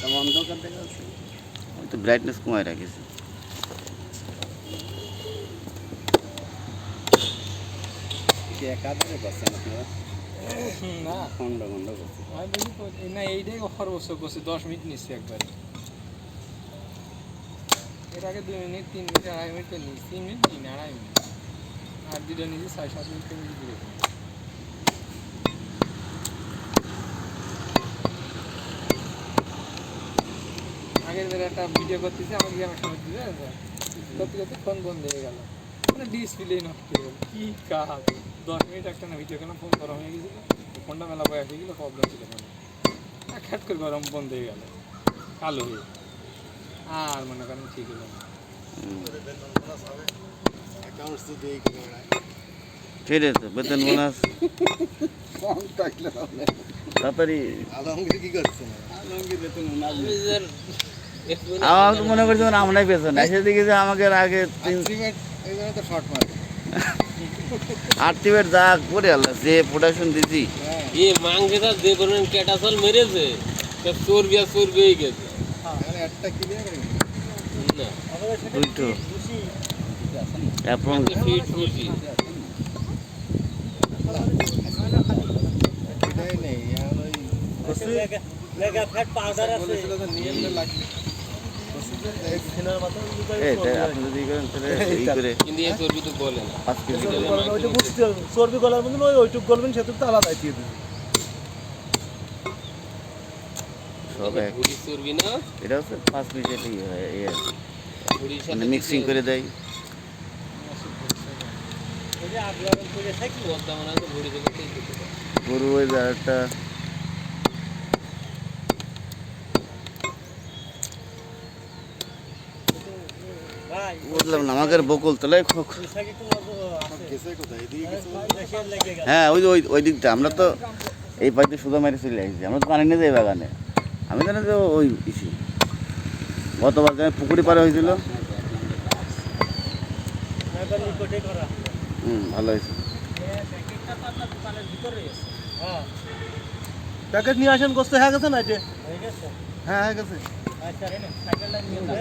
অন্ধকার দেখা যাচ্ছে। আমি তো ব্রাইটনেস কমায় রাখেছি। একাধারে করছেন আপনারা? না খন্ড খন্ড করছেন। আমি বলি না এইটাই সর্বোচ্চ করছে 10 মিনিট নিচ্ছি একবারে। এর আগে 2 মিনিট 3 মিনিট 2.5 মিনিট করে নিচ্ছি, 3 মিনিট নিই না 2.5 মিনিট। আর দুটো নিচ্ছি 6-7 মিনিট করে নিচ্ছি। আগের বেলা একটা ভিডিও করতেছি আমাকে আমার সময় দিবে করতে করতে ফোন বন্ধ হয়ে গেল, মানে ডিসপ্লে নষ্ট হয়ে গেল। কি কাজ 10 মিনিট একটা না ভিডিও কেন ফোন গরম হয়ে গেছিলো, ফোনটা মেলা বয়স হয়ে গেলো, প্রবলেম ছিল ফোনে, খ্যাট করে গরম বন্ধ হয়ে গেল কালো হয়ে, আর মনে করেন ঠিক হলো না। ফিরে তো বেতন বোনাস তাড়াতাড়ি। আলমগীর কি করছেন? আলমগীর বেতন আমার তো মনে করছি আমরাই পেছন এসে দেখি যে আমাকে আগে 3 তো শর্ট মারে। আর্টিভেট যা করে আল্লাহ যে প্রোডাকশন দিছি ये मांगे था दे पर कैटासल मेरे से तब चोर भी ही गए এখানে একটা ক্লিয়ার ना দুইটো অ্যাপ্রন फीट फूसी এটাই নেই। আর ওই মেগা ফ্যাট পাউডার আছে বলেছিল তো নিয়ে এলে লাগবে। এটা আপনি যদি ই করেন তাহলে এই করে इंडिया चोर भी तो बोले ना 5 কেজি ওইটা বুঝতে হবে চর্বি গলার মধ্যে ওইটুক গলবেন সেটা তো আলাদা দিয়ে দেবে। সব এক। बुढ़ी चोर भी ना এটা হচ্ছে 5 মিনিট बुढ़ी মানে মিক্সিং করে দেয়। ওই যে আগ লেভেল করে থাকি बोलता मना तो बुढ़ी तो करते ही গরু ওই একটা ভাই বুঝলাম না আমাদের বকুল তলায় বিষয় একটু নজর আছে গেছে কোথায়? এদিকে গেছে? দেশের লেগে গেল। হ্যাঁ ওই যে ওই দিকটা আমরা তো এই পাইতে সুদা মেরে চলে আসছি, আমরা তো পানি নিয়ে যাই বাগানে। আমি জানি যে ওই ইসি গতবার যেন পুকুরি পারে হয়েছিল। মেগা নিকটে করা ভালো হয়েছে। প্যাকেটটা তো আপনার দোকানের ভিতরে আছে। হ্যাঁ প্যাকেট নিয়ে আসেন গোস্ত হয়ে গেছে না এটা? হয়ে গেছে। হ্যাঁ হয়ে গেছে। আচ্ছা এনে সাইকেল লাইন নিয়ে যান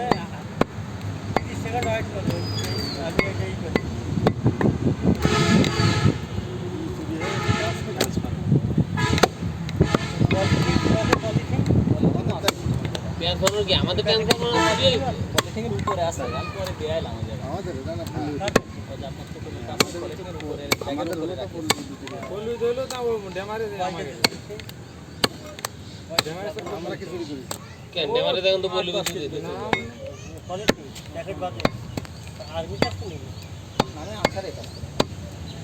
30 সেকেন্ড ওয়েট করুন, আমি এটাই করি। प्याज फॉर्मर की हमारे प्याज फॉर्मर दिए পলিথিনের উপরে আছে, আমি পরে দেয়াইলাম আমাদের। আমাদের এটা না ফুল। আমাদের হলো তো ফুল। বলু দিলো তা ও ডেমারে দে আমাকে। ডেমারে আমরা কি চুরি করেছি? क्या नेवारे देखो तो बोली भी दे না পলিথিন প্যাকেট বাজে আর্মি কাজ তো নেই মানে আছাড়ে কাজ করে।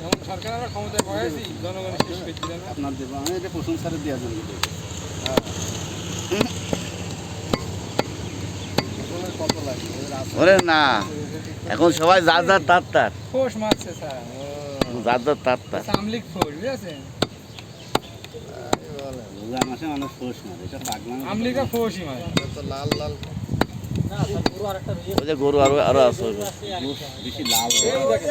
এখন সরকার আমরা ক্ষমতায় বসাইছি, জনগণের শেষ করতে দেয় না। আপনার দেবো আমি এটা প্রশংসারে দেওয়ার জন্য দেবো। আসলে কত লাগে? এর আছে। ওরে না এখন সবাই যার যার তার ফোর্স মারছে স্যার, যার যার তার সামলিক ফোর্স বুঝেছেন, রোজার মাসে মানুষ ফোর্স মারে, এটা পাগলা না। আমলিকা ফোর্সই মারে। তো লাল লাল না স্যার পুরো আরেকটা ওই যে গরু আরো আরো আছে বেশি লাল এই দেখেন